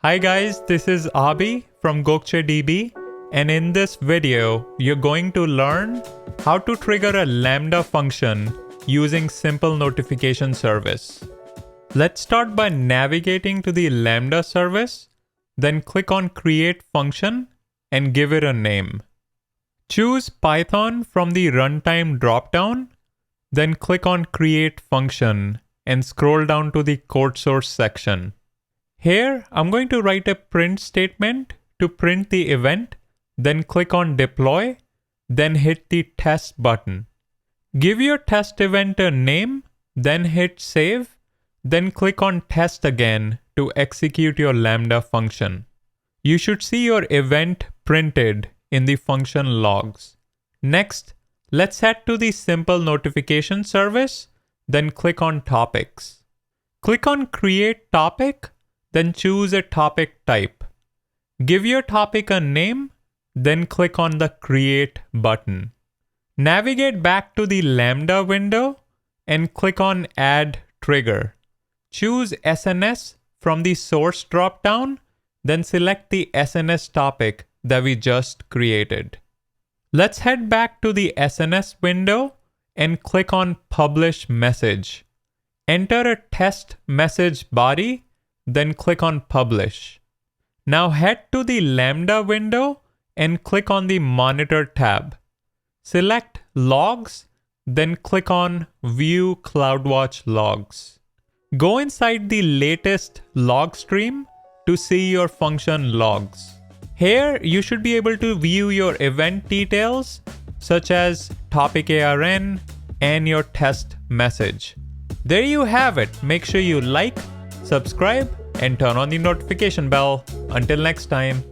Hi guys, this is Abi from GokceDB, and in this video, you're going to learn how to trigger a Lambda function using simple notification service. Let's start by navigating to the Lambda service, then click on Create Function and give it a name. Choose Python from the Runtime dropdown, then click on Create Function and scroll down to the code source section. Here, I'm going to write a print statement to print the event, then click on Deploy, then hit the Test button. Give your test event a name, then hit Save, then click on Test again to execute your Lambda function. You should see your event printed in the function logs. Next, let's head to the simple notification service, then click on Topics. Click on Create Topic, then choose a topic type. Give your topic a name, then click on the Create button. Navigate back to the Lambda window and click on Add Trigger. Choose SNS from the source dropdown, then select the SNS topic that we just created. Let's head back to the SNS window and click on Publish Message. Enter a test message body, then click on Publish. Now head to the Lambda window and click on the Monitor tab. Select Logs, then click on View CloudWatch Logs. Go inside the latest log stream to see your function logs. Here, you should be able to view your event details, such as topic ARN and your test message. There you have it. Make sure you like, subscribe, and turn on the notification bell. Until next time.